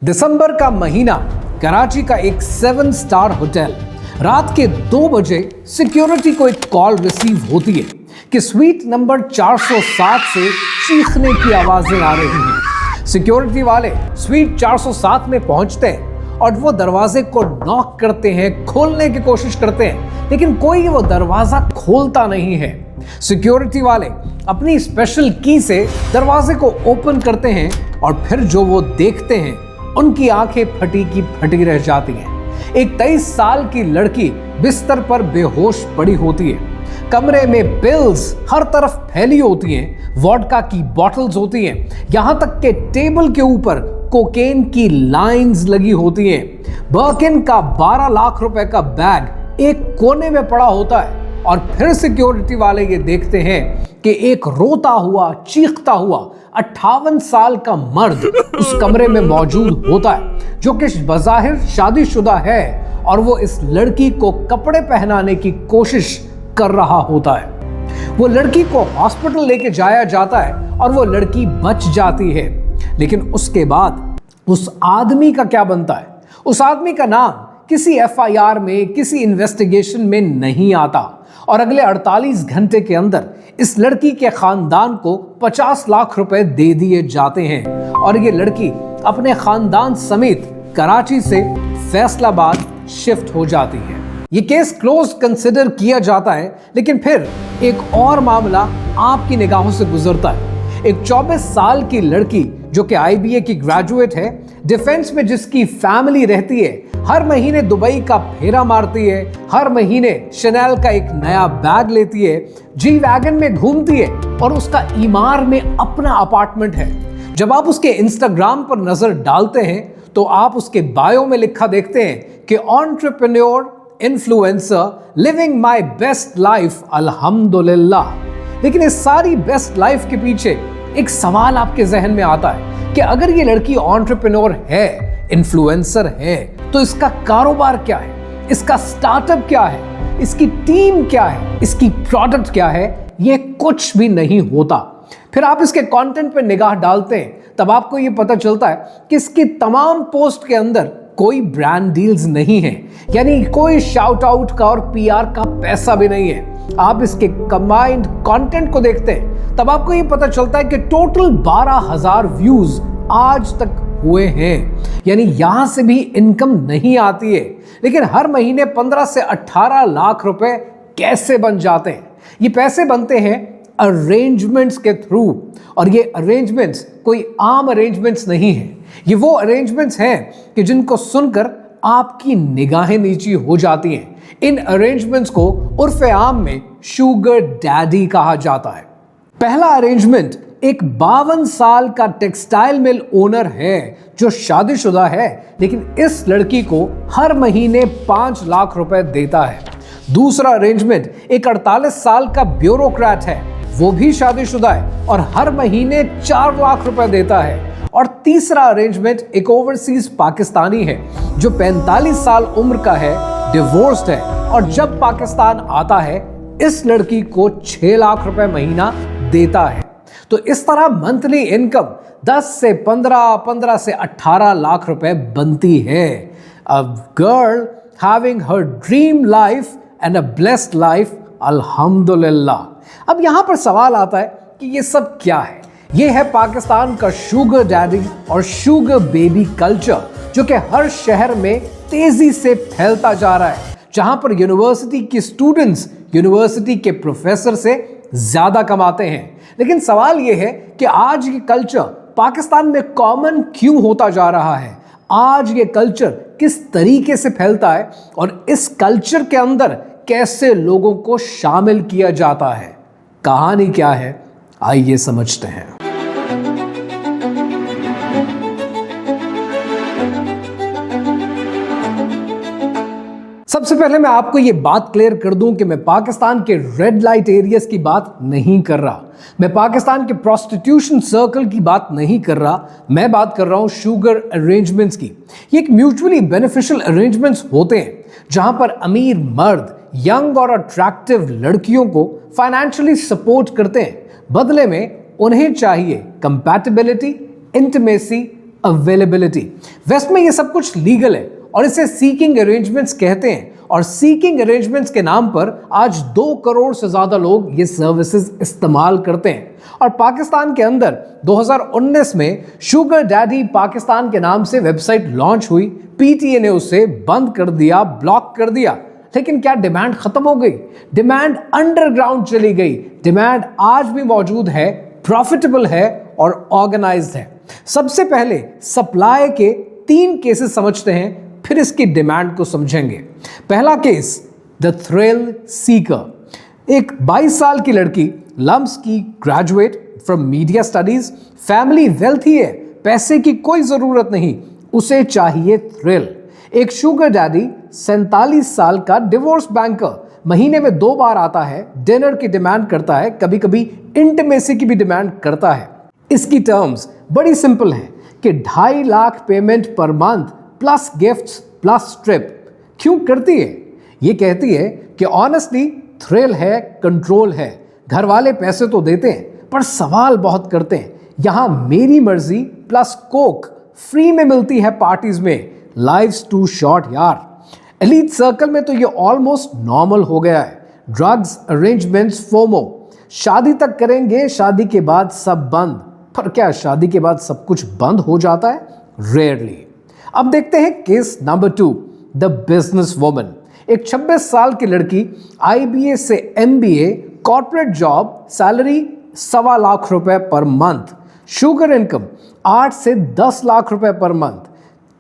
दिसंबर का महीना, कराची का एक 7 स्टार होटल। रात के 2 बजे सिक्योरिटी को एक कॉल रिसीव होती है कि स्वीट नंबर 407 से चीखने की आवाजें आ रही हैं। सिक्योरिटी वाले स्वीट 407 में पहुंचते हैं और वो दरवाजे को नॉक करते हैं, खोलने की कोशिश करते हैं, लेकिन कोई वो दरवाजा खोलता नहीं है। सिक्योरिटी वाले अपनी स्पेशल की से दरवाजे को ओपन करते हैं और फिर जो वो देखते हैं उनकी आंखें फटी की फटी रह जाती हैं। एक 23 साल की लड़की बिस्तर पर बेहोश पड़ी होती है। कमरे में पिल्स हर तरफ फैली होती हैं, वोडका की बॉटल्स होती हैं, यहां तक के टेबल के ऊपर कोकेन की लाइंस लगी होती हैं। बर्किन का 12 लाख रुपए का बैग एक कोने में पड़ा होता है और फिर सिक्योरिटी वाले ये देखते हैं कि एक रोता हुआ, चीखता हुआ 58 साल का मर्द उस कमरे में मौजूद होता है, जो कि बज़ाहिर शादीशुदा है और वो इस लड़की को कपड़े पहनाने की कोशिश कर रहा होता है। वो लड़की को हॉस्पिटल लेके जाया जाता है और वो लड़की बच जाती है, लेकिन उसके बाद उस आदमी का क्या बनता है? उस आदमी का नाम किसी एफआईआर में, किसी इन्वेस्टिगेशन में नहीं आता और अगले 48 घंटे के अंदर इस लड़की के खानदान को 50 लाख रुपए दे दिए जाते हैं और ये लड़की अपने खानदान समेत कराची से फैसलाबाद शिफ्ट हो जाती है। ये केस क्लोज कंसिडर किया जाता है, लेकिन फिर एक और मामला आपकी निगाहों से गुजरता है। एक 24 साल की लड़की जो कि आईबीए की ग्रेजुएट है, डिफेंस में जिसकी फैमिली रहती है, हर महीने दुबई का फेरा मारती है, हर महीने शनेल का एक नया बैग लेती है, जी वैगन में घूमती है और उसका ईमार में अपना अपार्टमेंट है। जब आप उसके इंस्टाग्राम पर नजर डालते हैं तो आप उसके बायो में लिखा देखते हैं कि entrepreneur, influencer, living my best life अल्हम्दुलिल्लाह। लेकिन इस सारी बेस्ट लाइफ के पीछे एक सवाल आपके जहन में आता है कि अगर ये लड़की एंटरप्रेन्योर है, इन्फ्लुएंसर है, तो इसका कारोबार क्या है, इसका स्टार्टअप क्या है, इसकी टीम क्या है, इसकी प्रोडक्ट क्या है? ये कुछ भी नहीं होता। फिर आप इसके कंटेंट पे निगाह डालते हैं तब आपको ये पता चलता है कि इसकी तमाम पोस्ट के अंदर कोई ब्रांड डील्स नहीं है, यानी कोई शाउट आउट का और पीआर का पैसा भी नहीं है। आप इसके कंबाइंड कंटेंट को देखते हैं तब आपको ये पता चलता है कि टोटल 12,000 व्यूज आज तक हुए हैं, यानी यहां से भी इनकम नहीं आती है। लेकिन हर महीने 15 से 18 लाख रुपए कैसे बन जाते हैं? ये पैसे बनते हैं अरेंजमेंट्स के थ्रू, और ये अरेंजमेंट्स कोई आम अरेंजमेंट्स नहीं है। ये वो अरेंजमेंट्स हैं कि जिनको सुनकर आपकी निगाहें नीची हो जाती हैं। इन अरेंजमेंट्स को उर्फे आम में शुगर डैडी कहा जाता है। पहला अरेंजमेंट एक 52 साल का टेक्सटाइल मिल ओनर है जो शादीशुदा है, लेकिन इस लड़की को हर महीने 5 लाख रुपए देता है। दूसरा अरेंजमेंट एक 48 साल का ब्यूरोक्रेट है, वो भी शादीशुदा है और हर महीने 4 लाख रुपए देता है। और तीसरा अरेंजमेंट एक ओवरसीज पाकिस्तानी है जो 45 साल उम्र का है, डिवोर्स्ड है और जब पाकिस्तान आता है इस लड़की को 6 लाख रुपए महीना देता है। तो इस तरह मंथली इनकम 10 से 15, 15 से 18 लाख रुपए बनती है। A girl having her dream life and a blessed life अल्हम्दुलिल्लाह। अब यहां पर सवाल आता है कि ये सब क्या है? ये है पाकिस्तान का शुगर डैडी और शुगर बेबी कल्चर, जो कि हर शहर में तेजी से फैलता जा रहा है, जहां पर यूनिवर्सिटी की स्टूडेंट्स यूनिवर्सिटी के प्रोफेसर से ज्यादा कमाते हैं। लेकिन सवाल यह है कि आज ये कल्चर पाकिस्तान में कॉमन क्यों होता जा रहा है? आज ये कल्चर किस तरीके से फैलता है और इस कल्चर के अंदर कैसे लोगों को शामिल किया जाता है? कहानी क्या है, आइए समझते हैं। सबसे पहले मैं आपको यह बात क्लियर कर दूं कि मैं पाकिस्तान के रेड लाइट एरियाज की बात नहीं कर रहा, मैं पाकिस्तान के प्रोस्टिट्यूशन सर्कल की बात नहीं कर रहा, मैं बात कर रहा हूं शुगर अरेंजमेंट्स की। ये एक म्यूचुअली बेनिफिशियल अरेंजमेंट्स होते हैं जहां पर अमीर मर्द यंग और अट्रैक्टिव लड़कियों को फाइनेंशियली सपोर्ट करते हैं। बदले में उन्हें चाहिए कंपैटिबिलिटी, इंटीमेसी, अवेलेबिलिटी। वेस्ट में ये सब कुछ लीगल है और इसे सीकिंग अरेंजमेंट्स कहते हैं, और सीकिंग अरेंजमेंट्स के नाम पर आज 2 करोड़ से ज्यादा लोग ये सर्विसेज इस्तेमाल करते हैं। और पाकिस्तान के अंदर 2019 में शुगर डैडी पाकिस्तान के नाम से वेबसाइट लॉन्च हुई। पीटीए ने उसे बंद कर दिया, ब्लॉक कर दिया। लेकिन क्या डिमांड खत्म हो गई? डिमांड अंडरग्राउंड चली गई। डिमांड आज भी मौजूद है, प्रॉफिटेबल है और ऑर्गेनाइज्ड है। सबसे पहले सप्लाई के 3 केसेस समझते हैं, फिर इसकी डिमांड को समझेंगे। पहला केस, द थ्रिल सीकर। एक 22 साल की लड़की, लम्स की graduate from media studies, family wealthy है, पैसे की कोई जरूरत नहीं, उसे चाहिए थ्रिल। एक शुगर डैडी 47 साल का डिवोर्स बैंकर, महीने में 2 बार आता है, डिनर की डिमांड करता है, कभी कभी इंटीमेसी की भी डिमांड करता है। इसकी टर्म्स बड़ी सिंपल है कि 2.5 lakh payment per month plus gifts plus trip. क्यों करती है? ये कहती है कि ऑनेस्टली थ्रिल है, कंट्रोल है, घर वाले पैसे तो देते हैं पर सवाल बहुत करते हैं। यहां मेरी मर्जी प्लस कोक फ्री में मिलती है पार्टीज में। लाइफ्स टू शॉर्ट यार। एलीट सर्कल में तो ये ऑलमोस्ट नॉर्मल हो गया है। ड्रग्स, अरेंजमेंट्स, फोमो, शादी तक करेंगे, शादी के बाद सब बंद। पर क्या शादी के बाद सब कुछ बंद हो जाता है? रेयरली। अब देखते हैं case number 2, the business woman. एक 26 साल की लड़की, IBA से MBA, corporate job, salary 1.25 lakh रुपए पर मंथ, शुगर इनकम 8 से 10 लाख रुपए पर मंथ,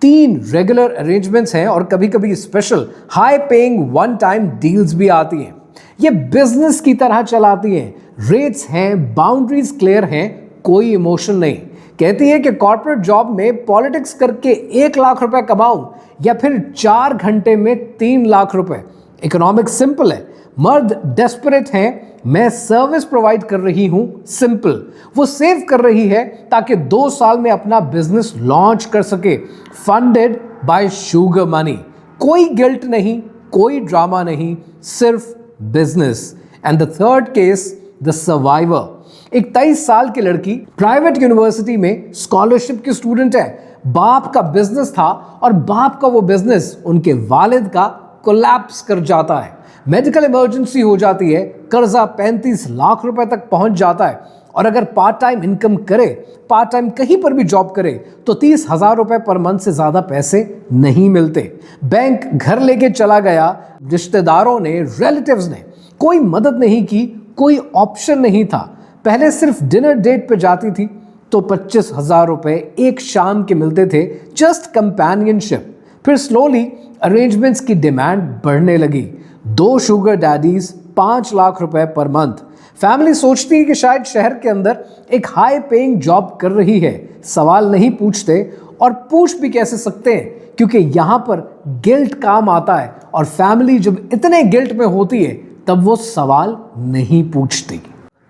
3 रेगुलर अरेंजमेंट्स हैं और कभी कभी special high paying one time deals भी आती हैं। ये बिजनेस की तरह चलाती हैं, रेट्स हैं, बाउंड्रीज क्लियर हैं, कोई इमोशन नहीं। कहती है कि कॉर्पोरेट जॉब में पॉलिटिक्स करके 1 लाख रुपए कमाऊं या फिर 4 घंटे में 3 लाख रुपए। इकोनॉमिक सिंपल है, मर्द डेस्परेट हैं, मैं सर्विस प्रोवाइड कर रही हूं, सिंपल। वो सेव कर रही है ताकि 2 साल में अपना बिजनेस लॉन्च कर सके, फंडेड बाय शुगर मनी। कोई गिल्ट नहीं, कोई ड्रामा नहीं, सिर्फ business. And the third case, the survivor. एक 23 साल की लड़की, प्राइवेट यूनिवर्सिटी में स्कॉलरशिप की स्टूडेंट है। बाप का बिजनेस था और बाप का वो बिजनेस उनके वालिद का कोलैप्स कर जाता है। मेडिकल इमरजेंसी हो जाती है, कर्जा 35 लाख रुपए तक पहुंच जाता है और अगर पार्ट टाइम इनकम करे, पार्ट टाइम कहीं पर भी जॉब करे तो 30,000 रुपए पर मंथ से ज्यादा पैसे नहीं मिलते। बैंक घर लेके चला गया, रिश्तेदारों ने, रिलेटिव्स ने कोई मदद नहीं की, कोई ऑप्शन नहीं था। पहले सिर्फ डिनर डेट पे जाती थी तो 25,000 रुपए एक शाम के मिलते थे, जस्ट कंपेनियनशिप। फिर स्लोली अरेंजमेंट्स की डिमांड बढ़ने लगी। 2 शुगर डैडीज, 5 लाख रुपए पर मंथ। फैमिली सोचती है कि शायद शहर के अंदर एक हाई पेइंग जॉब कर रही है। सवाल नहीं पूछते, और पूछ भी कैसे सकते हैं क्योंकि यहां पर गिल्ट काम आता है और फैमिली जब इतने गिल्ट में होती है तब वो सवाल नहीं पूछती।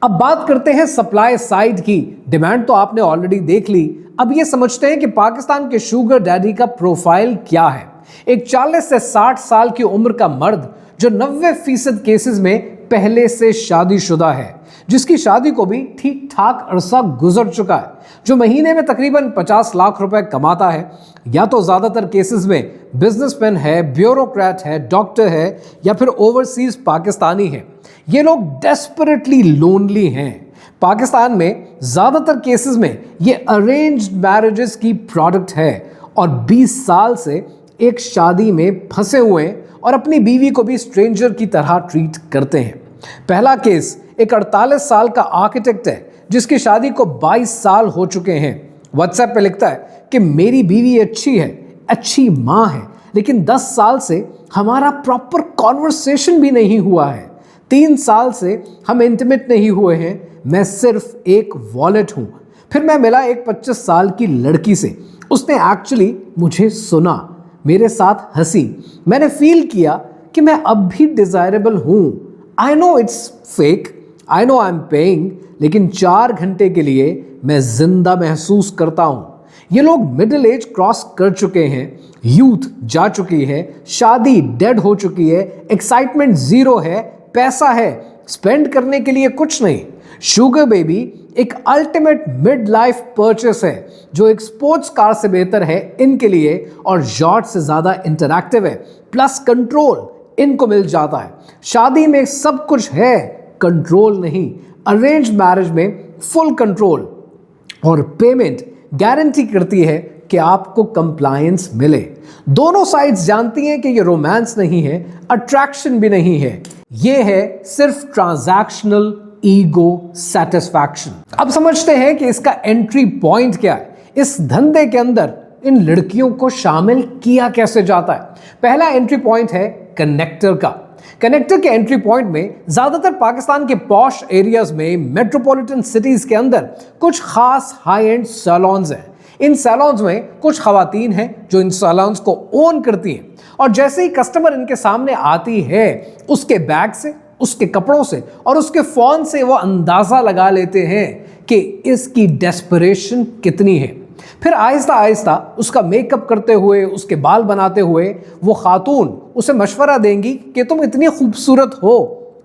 अब बात करते हैं सप्लाई साइड की। डिमांड तो आपने ऑलरेडी देख ली, अब ये समझते हैं कि पाकिस्तान के शुगर डैडी का प्रोफाइल क्या है। एक 40 से 60 साल की उम्र का मर्द जो 90% केसेस में पहले से शादीशुदा है, जिसकी शादी को भी ठीक ठाक अरसा गुजर चुका है, जो महीने में तकरीबन 50 लाख रुपए कमाता है, या तो ज्यादातर केसेस में बिजनेसमैन है, ब्यूरोक्रेट है, डॉक्टर है या फिर ओवरसीज पाकिस्तानी है। ये लोग डेस्परेटली लोनली हैं। पाकिस्तान में ज्यादातर केसेस में ये अरेंज्ड मैरिजेस की प्रोडक्ट है और 20 साल से एक शादी में फंसे हुए हैं और अपनी बीवी को भी स्ट्रेंजर की तरह ट्रीट करते हैं। पहला केस, एक 48 साल का आर्किटेक्ट है जिसकी शादी को 22 साल हो चुके हैं। व्हाट्सएप पे लिखता है कि मेरी बीवी अच्छी है, अच्छी माँ है, लेकिन 10 साल से हमारा प्रॉपर कॉन्वर्सेशन भी नहीं हुआ है। 3 साल से हम इंटीमेट नहीं हुए हैं, मैं सिर्फ एक वॉलेट हूँ। फिर मैं मिला एक 25 साल की लड़की से, उसने एक्चुअली मुझे सुना, मेरे साथ हंसी, मैंने फील किया कि मैं अब भी डिजायरेबल हूं। I know it's fake, I know I am paying, लेकिन 4 घंटे के लिए मैं जिंदा महसूस करता हूं। ये लोग मिडिल एज क्रॉस कर चुके हैं, यूथ जा चुकी है, शादी डेड हो चुकी है, एक्साइटमेंट जीरो है, पैसा है, स्पेंड करने के लिए कुछ नहीं। शुगर बेबी एक अल्टीमेट मिड लाइफ परचेस है जो एक स्पोर्ट्स कार से बेहतर है इनके लिए और यॉट से ज्यादा इंटरैक्टिव है, प्लस कंट्रोल इनको मिल जाता है। शादी में सब कुछ है, कंट्रोल नहीं। अरेंज मैरिज में फुल कंट्रोल और पेमेंट गारंटी करती है कि आपको कंप्लायंस मिले। दोनों साइड्स जानती हैं कि ये रोमांस नहीं है, अट्रैक्शन भी नहीं है, ये है सिर्फ ट्रांजैक्शनल ईगो सेटिस्फैक्शन। अब समझते हैं कि इसका एंट्री पॉइंट क्या है, इस धंधे के अंदर इन लड़कियों को शामिल किया कैसे जाता है। पहला एंट्री पॉइंट है कनेक्टर का। कनेक्टर के एंट्री पॉइंट में ज्यादातर पाकिस्तान के पॉश एरियाज में, मेट्रोपॉलिटन सिटीज के अंदर कुछ खास हाई एंड सैलून्स हैं। इन सैलून्स में कुछ खवातीन हैं जो इन सैलून्स को ओन करती हैं और जैसे ही कस्टमर इनके सामने आती है उसके बैग से, उसके कपड़ों से और उसके फोन से वो अंदाजा लगा लेते हैं कि इसकी डेस्परेशन कितनी है। फिर आहिस्ता आहिस्ता उसका मेकअप करते हुए, उसके बाल बनाते हुए वो खातून उसे मशवरा देंगी कि तुम इतनी खूबसूरत हो,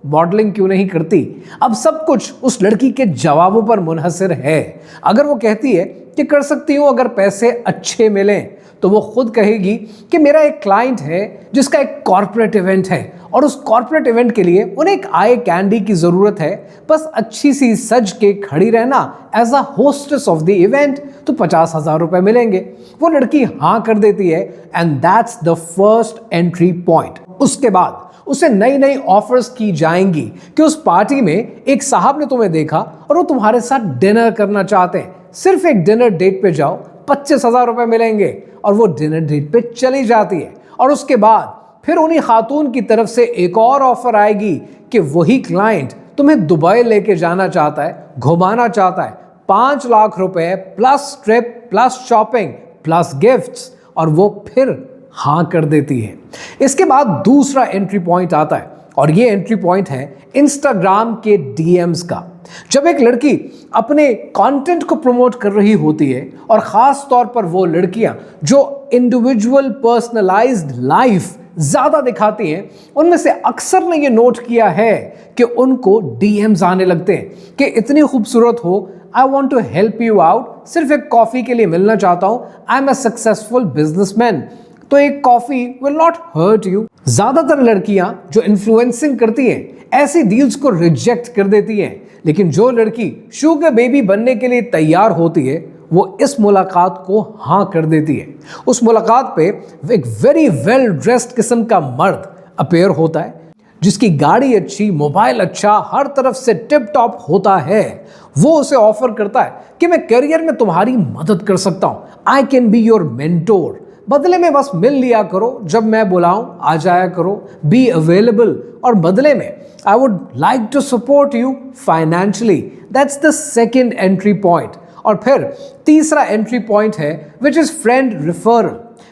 मॉडलिंग क्यों नहीं करती। अब सब कुछ उस लड़की के जवाबों पर मुनहसर है। अगर वो कहती है कि कर सकती हूँ अगर पैसे अच्छे मिलें, तो वो खुद कहेगी कि मेरा एक क्लाइंट है जिसका एक कॉर्पोरेट इवेंट है और उस कॉर्पोरेट इवेंट के लिए उन्हें एक आई कैंडी की ज़रूरत है, बस अच्छी सी सज के खड़ी रहना as a hostess of the event, तो 50,000 रुपए मिलेंगे। वो लड़की हाँ कर देती है and that's the first entry point. उसके बाद उसे नई नई ऑफर्स की जाएंगी कि उस पार्टी में एक साहब ने तुम्हें देखा और वो तुम्हारे साथ डिनर करना चाहते हैं, सिर्फ एक डिनर डेट पे जाओ, 25,000 रुपए मिलेंगे, और वो डिनर डेट पे चली जाती है। और उसके बाद फिर उन्हीं खातून की तरफ से एक और ऑफर आएगी कि वही क्लाइंट तुम्हें दुबई लेके जाना चाहता है, घुमाना चाहता है, 5 लाख रुपए plus trip plus shopping plus gifts, और वो फिर हाँ कर देती है। इसके बाद दूसरा एंट्री पॉइंट आता है और ये एंट्री पॉइंट है इंस्टाग्राम के डीएम्स का। जब एक लड़की अपने कंटेंट को प्रमोट कर रही होती है और खास तौर पर वो लड़कियां जो इंडिविजुअल पर्सनलाइज्ड लाइफ ज्यादा दिखाती हैं, उनमें से अक्सर ने ये नोट किया है कि उनको डीएम्स आने लगते हैं कि इतनी खूबसूरत हो, I want to help you out, सिर्फ एक कॉफी के लिए मिलना चाहता हूं, I am a successful businessman, तो एक coffee will not hurt you. ज्यादातर लड़कियां जो इन्फ्लुएंसिंग करती हैं ऐसी डील्स को रिजेक्ट कर देती हैं, लेकिन जो लड़की शुगर बेबी बनने के लिए तैयार होती है वो इस मुलाकात को हाँ कर देती है। उस मुलाकात पे एक वेरी वेल ड्रेस्ड किस्म का मर्द अपेयर होता है जिसकी गाड़ी अच्छी, मोबाइल अच्छा, हर तरफ से टिप टॉप होता है। वो उसे ऑफर करता है कि मैं करियर में तुम्हारी मदद कर सकता हूं, I can be your mentor, बदले में बस मिल लिया करो, जब मैं बुलाऊं आ जाया करो, बी अवेलेबल, और बदले में I would like to support you financially. That's the second entry point. और फिर तीसरा एंट्री पॉइंट है which is friend referral.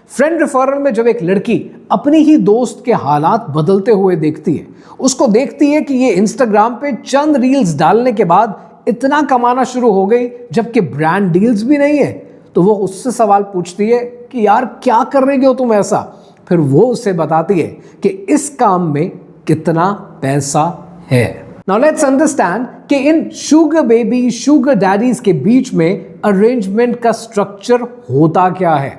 Friend referral में जब एक लड़की अपनी ही दोस्त के हालात बदलते हुए देखती है, उसको देखती है कि ये इंस्टाग्राम पे चंद रील्स डालने के बाद इतना कमाना शुरू हो गई जबकि ब्रांड डील्स भी नहीं है, तो वो उससे सवाल पूछती है कि यार क्या कर रहे हो तुम ऐसा। फिर वो उसे बताती है कि इस काम में कितना पैसा है। नाउ लेट्स अंडरस्टैंड कि इन शुगर बेबी शुगर डैडीज के बीच में अरेंजमेंट का स्ट्रक्चर होता क्या है।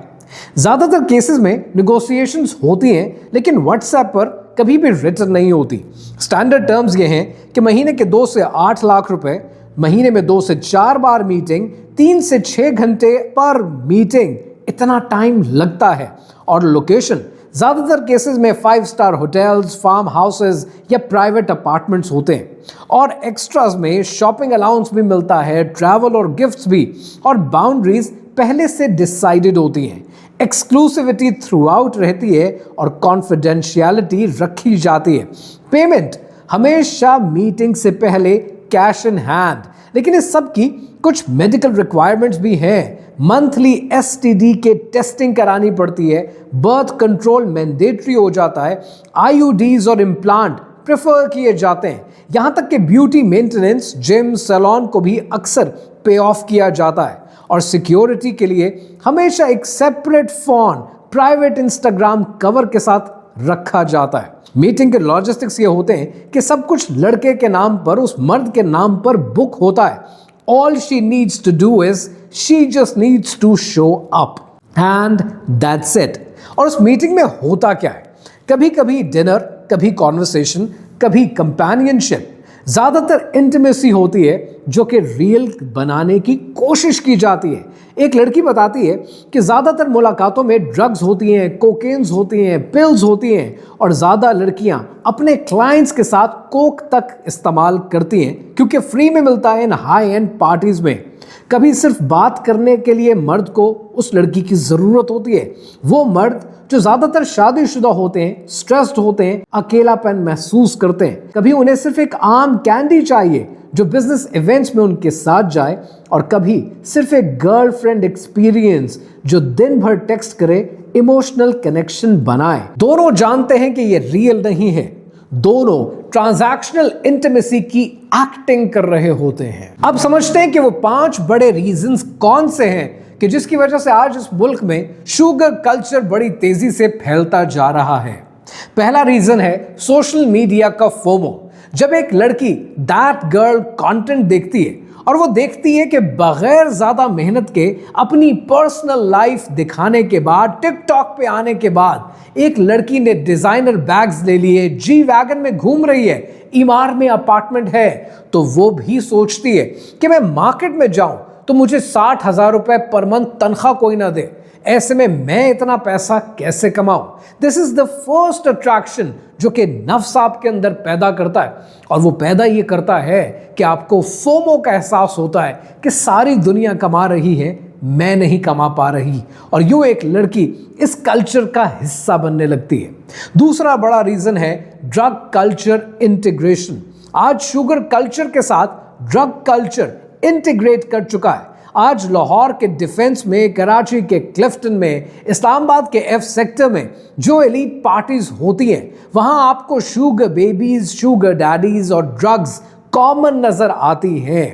ज्यादातर केसेस में निगोशिएशंस होती हैं, लेकिन व्हाट्सएप पर कभी भी रिटर्न नहीं होती। स्टैंडर्ड टर्म्स ये हैं कि महीने के 2 से 8 लाख रुपए, महीने में 2 से 4 बार मीटिंग, 3 से 6 घंटे पर मीटिंग, इतना टाइम लगता है। और लोकेशन ज्यादातर केसेस में 5 स्टार होटल्स, फार्म हाउसेस या प्राइवेट अपार्टमेंट्स होते हैं। और एक्स्ट्रास में शॉपिंग अलाउंस भी मिलता है, ट्रैवल और गिफ्ट्स भी, और बाउंड्रीज पहले से डिसाइडेड होती हैं। एक्सक्लूसिविटी थ्रू आउट रहती है और कॉन्फिडेंशियलिटी रखी जाती है। पेमेंट हमेशा मीटिंग से पहले कैश इन हैंड, लेकिन इस सब की कुछ मेडिकल रिक्वायरमेंट्स भी हैं। मंथली एसटीडी के टेस्टिंग करानी पड़ती है, बर्थ कंट्रोल मैंडेटरी हो जाता है, आईयूडीज और इम्प्लांट प्रेफर किए जाते हैं। यहां तक कि ब्यूटी मेंटेनेंस, जिम, सैलून को भी अक्सर पे ऑफ किया जाता है। और सिक्योरिटी के लिए हमेशा एक separate phone private Instagram cover के साथ रखा जाता है। मीटिंग के लॉजिस्टिक्स ये होते हैं कि सब कुछ लड़के के नाम पर, उस मर्द के नाम पर बुक होता है। All she needs to do is she just needs to show up and that's it. और उस मीटिंग में होता क्या है? कभी कभी डिनर, कभी कॉन्वर्सेशन, कभी कंपेनियनशिप, ज्यादातर इंटीमेसी होती है जो कि रियल बनाने की कोशिश की जाती है। एक लड़की बताती है कि ज्यादातर मुलाकातों में ड्रग्स होती हैं, कोकेन्स होती हैं, पिल्स होती हैं और ज्यादा लड़कियां अपने क्लाइंट्स के साथ कोक तक इस्तेमाल करती हैं क्योंकि फ्री में मिलता है इन हाई एंड पार्टीज में। कभी सिर्फ बात करने के लिए मर्द को उस लड़की की जरूरत होती है। वो मर्द जो ज्यादातर शादीशुदा होते हैं, स्ट्रेस्ड होते हैं, अकेलापन महसूस करते हैं। कभी उन्हें सिर्फ एक आम कैंडी चाहिए जो बिजनेस इवेंट्स में उनके साथ जाए, और कभी सिर्फ एक गर्लफ्रेंड एक्सपीरियंस जो दिन भर टेक्स्ट करे, इमोशनल कनेक्शन बनाए। दोनों जानते हैं कि ये रियल नहीं है, दोनों ट्रांजैक्शनल इंटीमेसी की एक्टिंग कर रहे होते हैं। अब समझते हैं कि वो 5 बड़े रीजंस कौन से हैं कि जिसकी वजह से आज इस मुल्क में शुगर कल्चर बड़ी तेजी से फैलता जा रहा है। पहला रीजन है सोशल मीडिया का फोमो। जब एक लड़की दैट गर्ल कंटेंट देखती है और वो देखती है कि बगैर ज्यादा मेहनत के अपनी पर्सनल लाइफ दिखाने के बाद, टिकटॉक पे आने के बाद एक लड़की ने डिजाइनर बैग्स ले लिए, जी वैगन में घूम रही है, इमार में अपार्टमेंट है, तो वो भी सोचती है कि मैं मार्केट में जाऊं तो मुझे 60,000 रुपए पर मंथ तनख्वाह कोई ना दे, ऐसे में मैं इतना पैसा कैसे कमाऊं। This is the first attraction जो कि नफ्स आपके अंदर पैदा करता है, और वो पैदा ये करता है कि आपको फोमो का एहसास होता है कि सारी दुनिया कमा रही है, मैं नहीं कमा पा रही, और यूं एक लड़की इस कल्चर का हिस्सा बनने लगती है। दूसरा बड़ा रीजन है ड्रग कल्चर इंटीग्रेशन। आज शुगर कल्चर के साथ ड्रग कल्चर इंटीग्रेट कर चुका है। आज लाहौर के डिफेंस में, कराची के क्लिफ्टन में, इस्लामाबाद के एफ सेक्टर में जो एलीट पार्टीज होती हैं, वहां आपको शुगर बेबीज, शुगर डैडीज और ड्रग्स कॉमन नजर आती हैं।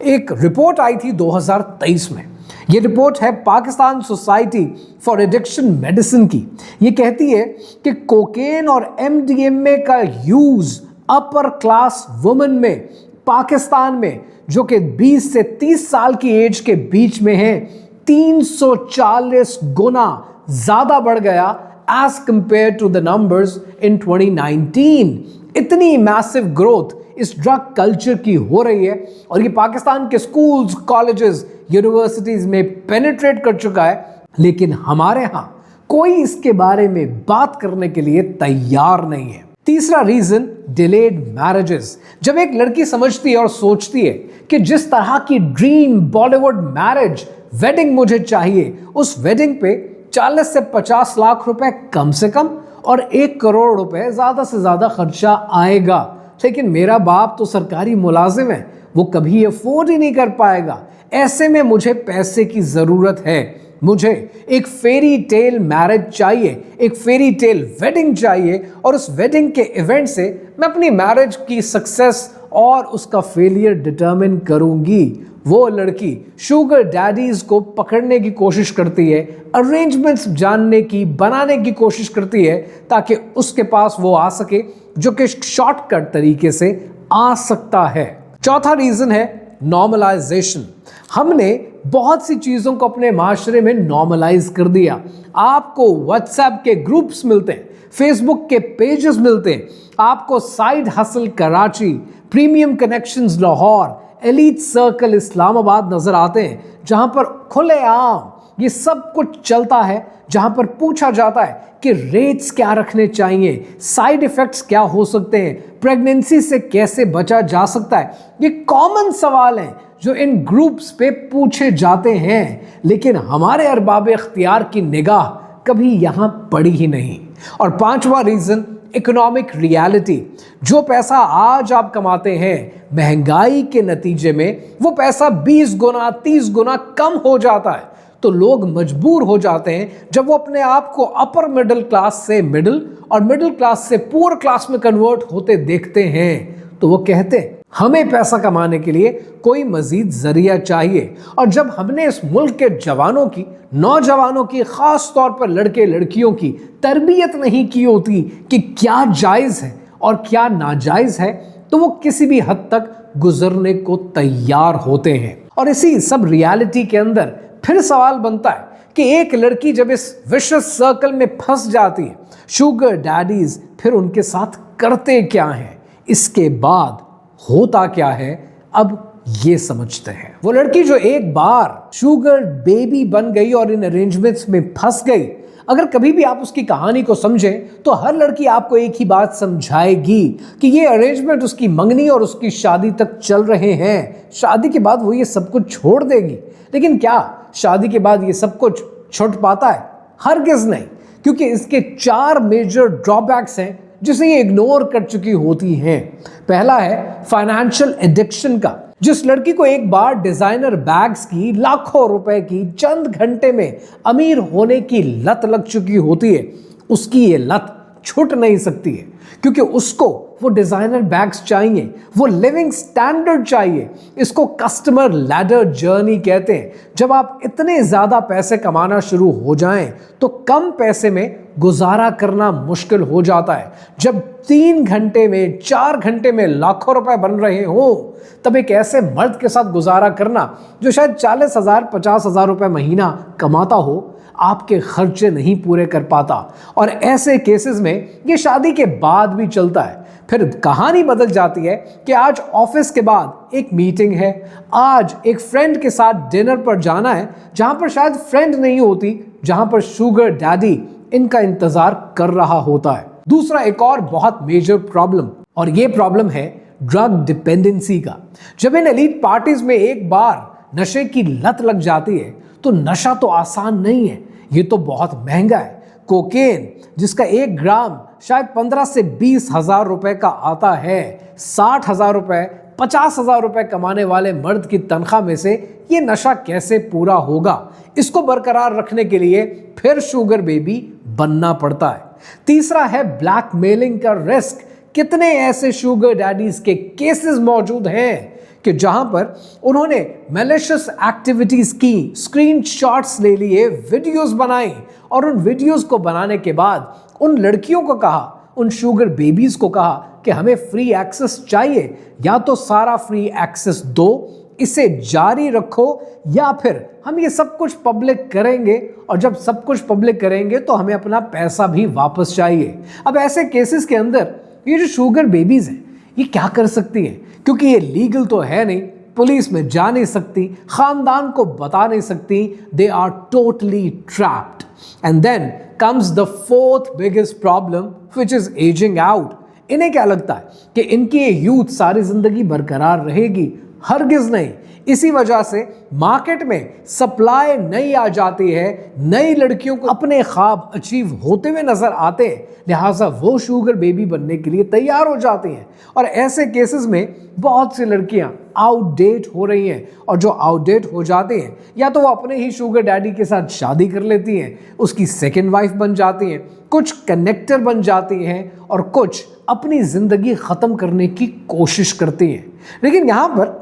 एक रिपोर्ट आई थी 2023 में। ये रिपोर्ट है Pakistan society for addiction medicine की। ये कहती है कि कोकेन और एमडीएमए का यूज अपर क्लास वुमेन में पाकिस्तान में, जो कि 20 से 30 साल की एज के बीच में है, 340 गुना ज्यादा बढ़ गया as compared to the numbers in 2019। इतनी मैसिव ग्रोथ इस ड्रग कल्चर की हो रही है, और ये पाकिस्तान के स्कूल्स, कॉलेजेस, यूनिवर्सिटीज में पेनिट्रेट कर चुका है, लेकिन हमारे यहां कोई इसके बारे में बात करने के लिए तैयार नहीं है। तीसरा रीजन डिलेड मैरिजेस। जब एक लड़की समझती है और सोचती है कि जिस तरह की ड्रीम बॉलीवुड मैरिज वेडिंग मुझे चाहिए, उस वेडिंग पे 40 से 50 लाख रुपए कम से कम और 1 करोड़ रुपए ज्यादा से ज्यादा खर्चा आएगा, लेकिन मेरा बाप तो सरकारी मुलाजिम है, वो कभी अफोर्ड ही नहीं कर पाएगा। ऐसे में मुझे पैसे की जरूरत है, मुझे एक फेरी टेल मैरिज चाहिए, एक फेरी टेल वेडिंग चाहिए, और उस वेडिंग के इवेंट से मैं अपनी मैरिज की सक्सेस और उसका फेलियर डिटरमिन करूंगी। वो लड़की शुगर डैडीज को पकड़ने की कोशिश करती है, अरेंजमेंट्स जानने की, बनाने की कोशिश करती है ताकि उसके पास वो आ सके जो कि शॉर्टकट तरीके से आ सकता है। चौथा रीजन है नॉर्मलाइजेशन। हमने बहुत सी चीजों को अपने माशरे में नॉर्मलाइज कर दिया। आपको व्हाट्सएप के ग्रुप्स मिलते हैं, फेसबुक के पेजेस मिलते हैं, आपको side hustle Karachi, premium connections Lahore, elite circle Islamabad नजर आते हैं, जहां पर खुलेआम ये सब कुछ चलता है, जहां पर पूछा जाता है कि रेट्स क्या रखने चाहिए, साइड इफेक्ट्स क्या हो सकते हैं, प्रेगनेंसी से कैसे बचा जा सकता है। ये कॉमन सवाल हैं जो इन ग्रुप्स पे पूछे जाते हैं, लेकिन हमारे अरबाब इख्तियार की निगाह कभी यहां पड़ी ही नहीं। और पांचवा रीजन इकोनॉमिक रियलिटी। जो पैसा आज आप कमाते हैं, महंगाई के नतीजे में वो पैसा 20 गुना 30 गुना कम हो जाता है, तो लोग मजबूर हो जाते हैं जब वो अपने आप को अपर मिडिल क्लास से मिडिल और मिडिल क्लास से पुअर क्लास में कन्वर्ट होते देखते हैं, तो वो कहते हैं हमें पैसा कमाने के लिए कोई मजीद जरिया चाहिए। और जब हमने इस मुल्क के जवानों की, नौजवानों की, खास तौर पर लड़के लड़कियों की तरबियत नहीं की होती कि क्या जायज़ है और क्या नाजायज़ है, तो वो किसी भी हद तक गुजरने को तैयार होते हैं। और इसी सब रियलिटी के अंदर फिर सवाल बनता है कि एक लड़की जब इस विशियस सर्कल में फंस जाती है, शुगर डैडीज फिर उनके साथ करते क्या हैं, इसके बाद होता क्या है, अब ये समझते हैं। वो लड़की जो एक बार शुगर बेबी बन गई और इन अरेंजमेंट्स में फंस गई, अगर कभी भी आप उसकी कहानी को समझें तो हर लड़की आपको एक ही बात समझाएगी कि ये अरेंजमेंट उसकी मंगनी और उसकी शादी तक चल रहे हैं, शादी के बाद वो ये सब कुछ छोड़ देगी। लेकिन क्या शादी के बाद ये सब कुछ छूट पाता है? हरगिज़ नहीं, क्योंकि इसके 4 मेजर ड्रॉबैक्स हैं जिसे ये इग्नोर कर चुकी होती हैं। पहला है फाइनेंशियल एडिक्शन का। जिस लड़की को एक बार डिजाइनर बैग्स की, लाखों रुपए की, चंद घंटे में अमीर होने की लत लग चुकी होती है, उसकी ये लत छूट नहीं सकती है, क्योंकि उसको वो डिजाइनर बैग्स चाहिए, वो लिविंग स्टैंडर्ड चाहिए। इसको कस्टमर लैडर जर्नी कहते हैं। जब आप इतने ज्यादा पैसे कमाना शुरू हो जाएं तो कम पैसे में गुजारा करना मुश्किल हो जाता है। जब 3 घंटे में, 4 घंटे में लाखों रुपए बन रहे हो, तब एक ऐसे मर्द के साथ गुजारा करना जो शायद 40,000 50,000 रुपए महीना कमाता हो, आपके खर्चे नहीं पूरे कर पाता। और ऐसे केसेस में ये शादी के बाद भी चलता है। फिर कहानी बदल जाती है कि आज ऑफिस के बाद एक मीटिंग है, आज एक फ्रेंड के साथ डिनर पर जाना है, जहां पर शायद फ्रेंड नहीं होती, जहां पर शुगर डैडी इनका इंतजार कर रहा होता है। दूसरा एक और बहुत मेजर प्रॉब्लम, और ये प्रॉब्लम है ड्रग डिपेंडेंसी का। जब इन एलीट पार्टीज में एक बार नशे की लत लग जाती है तो नशा तो आसान नहीं है, ये तो बहुत महंगा है। कोकेन, जिसका 1 ग्राम शायद 15 से 20 हजार रुपए का आता है, 60,000 रुपए, 50,000 रुपए कमाने वाले मर्द की तनख्वाह में से ये नशा कैसे पूरा होगा? इसको बरकरार रखने के लिए फिर शुगर बेबी बनना पड़ता है। तीसरा है ब्लैकमेलिंग का रिस्क। कितने ऐसे शुगर डैडीज के केसेस मौजूद हैं कि जहां पर उन्होंने मैलिशियस एक्टिविटीज की स्क्रीनशॉट्स ले लिए, वीडियोस बनाई, और उन वीडियोस को बनाने के बाद उन लड़कियों को कहा, उन शुगर बेबीज को कहा कि हमें फ्री एक्सेस चाहिए, या तो सारा फ्री एक्सेस दो, इसे जारी रखो, या फिर हम ये सब कुछ पब्लिक करेंगे, और जब सब कुछ पब्लिक करेंगे तो हमें अपना पैसा भी वापस चाहिए। अब ऐसे केसेस के अंदर ये जो शुगर बेबीज हैं, ये क्या कर सकती हैं? क्योंकि ये लीगल तो है नहीं, पुलिस में जा नहीं सकती, खानदान को बता नहीं सकती, they are totally trapped. And then comes the 4th biggest problem, which is ageing out. इन्हें क्या लगता है कि इनकी यूथ सारी जिंदगी बरकरार रहेगी? हरगिज नहीं। इसी वजह से मार्केट में सप्लाई नई आ जाती है, नई लड़कियों को अपने ख्वाब अचीव होते हुए नजर आते हैं, लिहाजा वो शुगर बेबी बनने के लिए तैयार हो जाती हैं। और ऐसे केसेस में बहुत सी लड़कियां आउटडेट हो रही हैं, और जो आउटडेट हो जाती हैं या तो वो अपने ही शुगर डैडी के साथ शादी कर लेती हैं, उसकी सेकेंड वाइफ बन जाती हैं, कुछ कनेक्टर बन जाती हैं, और कुछ अपनी जिंदगी खत्म करने की कोशिश करती हैं। लेकिन यहां पर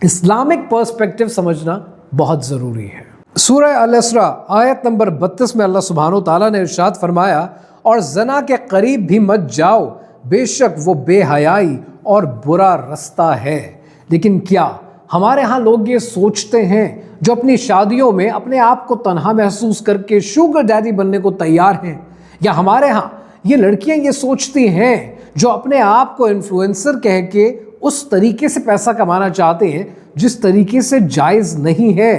इस्लामिक पर्सपेक्टिव समझना बहुत ज़रूरी है। सूरह अल-इसरा आयत नंबर 32 में अल्लाह सुब्हानो ताला ने इरशाद फरमाया, और जना के करीब भी मत जाओ, बेशक वो बेहयाई और बुरा रास्ता है। लेकिन क्या हमारे यहाँ लोग ये सोचते हैं जो अपनी शादियों में अपने आप को तन्हा महसूस करके शुगर डैडी बनने को तैयार हैं? या हमारे यहाँ ये लड़कियां ये सोचती हैं जो अपने आप को इन्फ्लुएंसर कह के उस तरीके से पैसा कमाना चाहते हैं जिस तरीके से जायज़ नहीं है?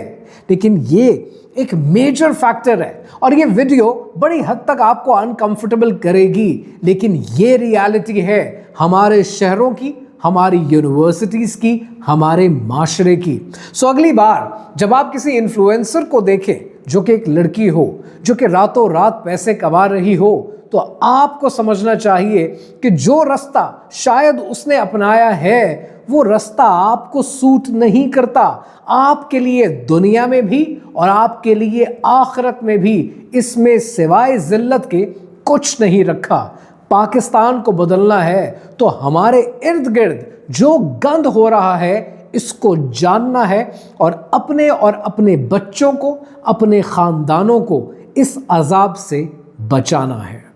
लेकिन ये एक मेजर फैक्टर है, और ये वीडियो बड़ी हद तक आपको अनकंफर्टेबल करेगी, लेकिन ये रियलिटी है हमारे शहरों की, हमारी यूनिवर्सिटीज़ की, हमारे माशरे की। सो अगली बार जब आप किसी इन्फ्लुएंसर को देखें जो कि एक लड़की हो, जो कि रातों रात पैसे कमा रही हो, तो आपको समझना चाहिए कि जो रास्ता शायद उसने अपनाया है वो रास्ता आपको सूट नहीं करता। आपके लिए दुनिया में भी और आपके लिए आखिरत में भी इसमें सिवाय जिल्लत के कुछ नहीं रखा। पाकिस्तान को बदलना है तो हमारे इर्द गिर्द जो गंद हो रहा है इसको जानना है और अपने बच्चों को, अपने खानदानों को इस अजाब से बचाना है।